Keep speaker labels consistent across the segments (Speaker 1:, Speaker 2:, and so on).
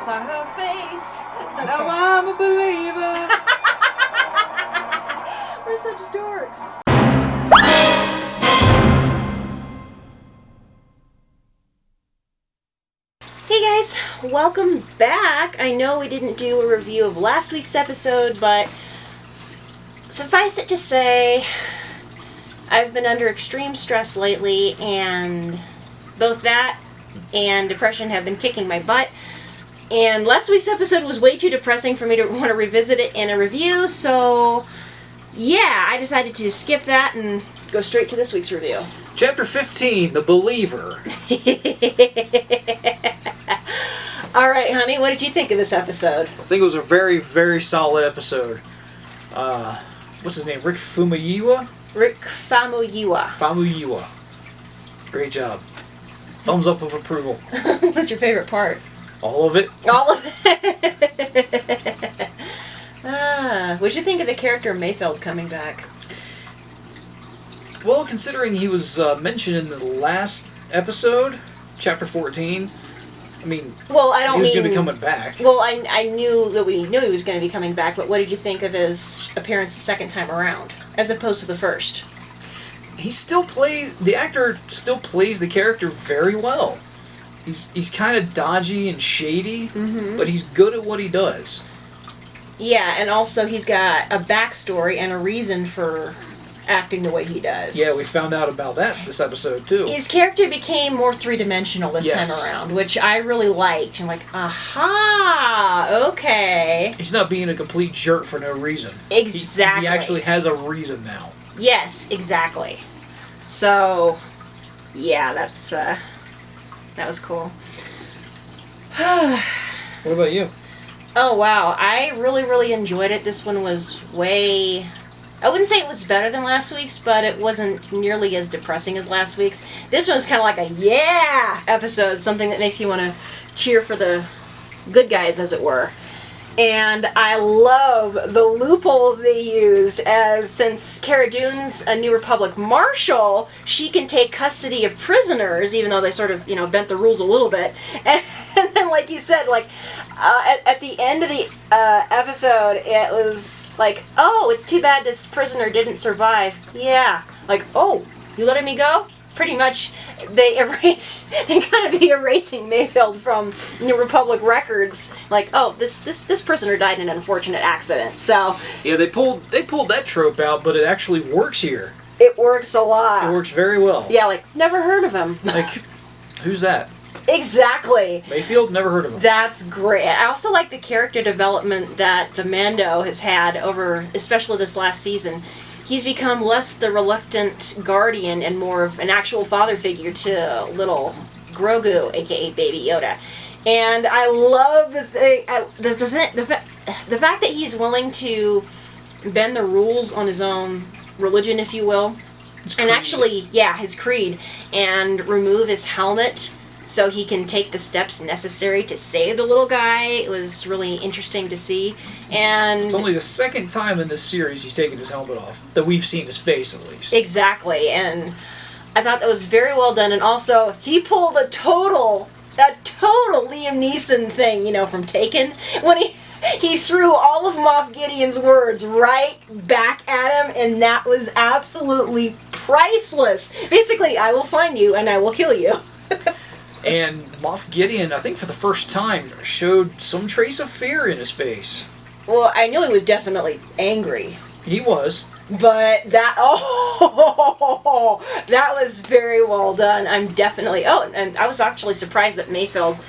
Speaker 1: saw her face.
Speaker 2: Now I'm a believer.
Speaker 1: We're such dorks. Hey guys, welcome back. I know we didn't do a review of last week's episode, but suffice it to say, I've been under extreme stress lately, and both that and depression have been kicking my butt. And last week's episode was way too depressing for me to want to revisit it in a review, so yeah, I decided to skip that and go straight to this week's review.
Speaker 2: Chapter 15, The Believer.
Speaker 1: Alright, honey, what did you think of this episode?
Speaker 2: I think it was a very, very solid episode. What's his name? Rick Famuyiwa?
Speaker 1: Rick Famuyiwa.
Speaker 2: Famuyiwa. Great job. Thumbs up of approval.
Speaker 1: What's your favorite part?
Speaker 2: All of it.
Speaker 1: All of it. What'd you think of the character Mayfeld coming back?
Speaker 2: Well, considering he was mentioned in the last episode, Chapter 14, I mean,
Speaker 1: well, I don't
Speaker 2: he was
Speaker 1: mean,
Speaker 2: going to be coming back.
Speaker 1: Well, I knew that we knew he was going to be coming back, but what did you think of his appearance the second time around, as opposed to the first?
Speaker 2: The actor still plays the character very well. He's kind of dodgy and shady, but he's good at what he does.
Speaker 1: Yeah, and also he's got a backstory and a reason for acting the way he does.
Speaker 2: Yeah, we found out about that this episode, too.
Speaker 1: His character became more three-dimensional this time around, which I really liked. I'm like, aha, okay.
Speaker 2: He's not being a complete jerk for no reason.
Speaker 1: Exactly.
Speaker 2: He actually has a reason now.
Speaker 1: Yes, exactly. So, yeah, that was cool.
Speaker 2: What about you?
Speaker 1: Oh, wow. I really, really enjoyed it. This one was way... I wouldn't say it was better than last week's, but it wasn't nearly as depressing as last week's. This one was kind of like a yeah episode, something that makes you want to cheer for the good guys, as it were. And I love the loopholes they used, as since Cara Dune's a New Republic marshal, she can take custody of prisoners, even though they sort of, bent the rules a little bit. And then, like you said, at the end of the episode, it was like, oh, it's too bad this prisoner didn't survive. Yeah. Like, oh, you letting me go? Pretty much, they're going to be erasing Mayfeld from New Republic records. Like, oh, this prisoner died in an unfortunate accident. So
Speaker 2: yeah, they pulled that trope out, but it actually works here.
Speaker 1: It works a lot.
Speaker 2: It works very well.
Speaker 1: Yeah, like, never heard of him.
Speaker 2: Like, who's that?
Speaker 1: Exactly.
Speaker 2: Mayfield? Never heard of him.
Speaker 1: That's great. I also like the character development that the Mando has had over, especially this last season. He's become less the reluctant guardian and more of an actual father figure to little Grogu, aka Baby Yoda. And I love the fact that he's willing to bend the rules on his own religion, if you will. And actually, his creed, and remove his helmet so he can take the steps necessary to save the little guy. It was really interesting to see. And
Speaker 2: it's only the second time in this series he's taken his helmet off, that we've seen his face at least.
Speaker 1: Exactly, and I thought that was very well done. And also, he pulled a total Liam Neeson thing, from Taken, when he threw all of Moff Gideon's words right back at him, and that was absolutely priceless. Basically, I will find you and I will kill you.
Speaker 2: And Moff Gideon, I think for the first time, showed some trace of fear in his face.
Speaker 1: Well, I knew he was definitely angry.
Speaker 2: He was.
Speaker 1: But that was very well done. And I was actually surprised that Mayfeld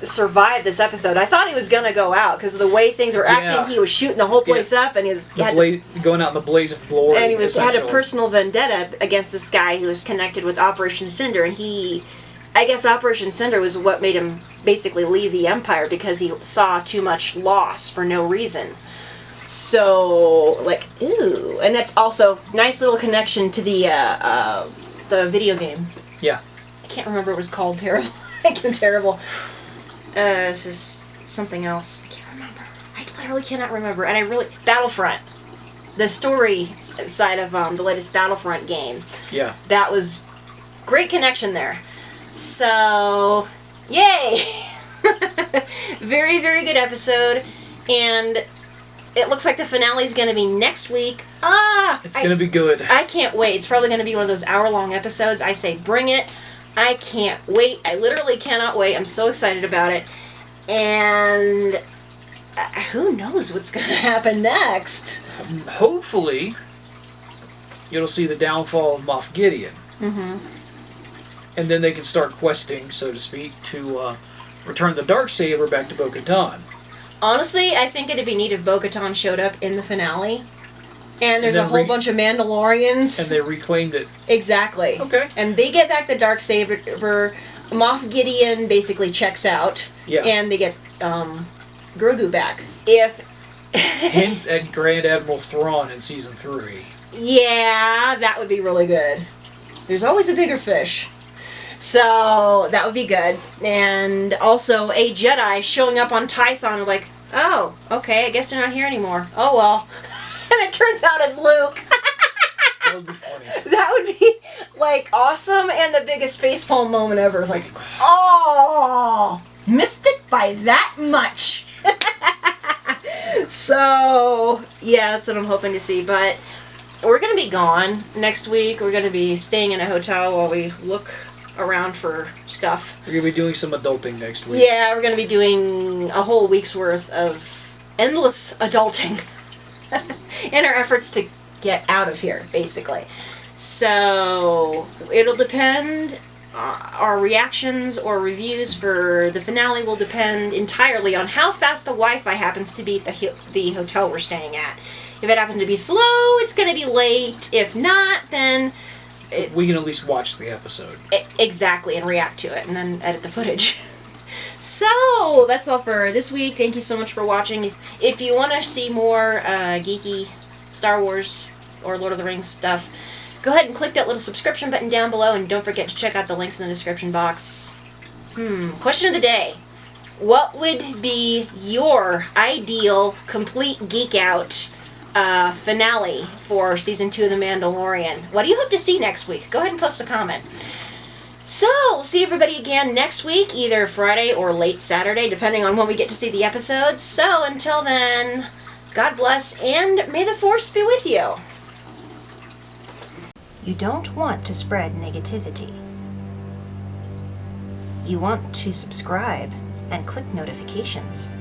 Speaker 1: survived this episode. I thought he was going to go out because of the way things were acting. Yeah. He was shooting the whole place up, and
Speaker 2: going out in the blaze of glory.
Speaker 1: And he had a personal vendetta against this guy who was connected with Operation Cinder, and I guess Operation Cinder was what made him basically leave the Empire, because he saw too much loss for no reason. So, ooh. And that's also nice little connection to the video game.
Speaker 2: Yeah.
Speaker 1: I can't remember what it was called. Terrible. I'm terrible. This is something else. I can't remember. I literally cannot remember. And Battlefront. The story side of the latest Battlefront game.
Speaker 2: Yeah.
Speaker 1: That was great connection there. So, yay! Very, very good episode. And it looks like the finale is going to be next week.
Speaker 2: It's going to be good.
Speaker 1: I can't wait. It's probably going to be one of those hour-long episodes. I say bring it. I can't wait. I literally cannot wait. I'm so excited about it. And who knows what's going to happen next?
Speaker 2: Hopefully, you'll see the downfall of Moff Gideon.
Speaker 1: Mm-hmm.
Speaker 2: And then they can start questing, so to speak, to return the Darksaber back to Bo-Katan.
Speaker 1: Honestly, I think it'd be neat if Bo-Katan showed up in the finale. And there's a whole bunch of Mandalorians.
Speaker 2: And they reclaimed it.
Speaker 1: Exactly.
Speaker 2: Okay.
Speaker 1: And they get back the Darksaber. Moff Gideon basically checks out.
Speaker 2: Yeah.
Speaker 1: And they get Grogu back. If
Speaker 2: Hints at Grand Admiral Thrawn in Season 3.
Speaker 1: Yeah, that would be really good. There's always a bigger fish. So, that would be good. And also a Jedi showing up on Tython like, oh, okay, I guess they're not here anymore. Oh, well. And it turns out it's Luke.
Speaker 2: That would be funny.
Speaker 1: That would be, like, awesome and the biggest facepalm moment ever. It's like, oh, missed it by that much. So, yeah, that's what I'm hoping to see. But we're going to be gone next week. We're going to be staying in a hotel while we look around for stuff.
Speaker 2: We're going to be doing some adulting next week.
Speaker 1: Yeah, we're going to be doing a whole week's worth of endless adulting in our efforts to get out of here, basically. So, it'll depend. Our reactions or reviews for the finale will depend entirely on how fast the Wi-Fi happens to be at the hotel we're staying at. If it happens to be slow, it's going to be late. If not, then...
Speaker 2: we can at least watch the episode.
Speaker 1: Exactly, and react to it, and then edit the footage. So, that's all for this week. Thank you so much for watching. If you want to see more geeky Star Wars or Lord of the Rings stuff, go ahead and click that little subscription button down below, and don't forget to check out the links in the description box. Question of the day. What would be your ideal complete geek out finale for Season 2 of The Mandalorian? What do you hope to see next week? Go ahead and post a comment. So, see everybody again next week, either Friday or late Saturday, depending on when we get to see the episodes. So, until then, God bless, and may the Force be with you. You don't want to spread negativity. You want to subscribe and click notifications.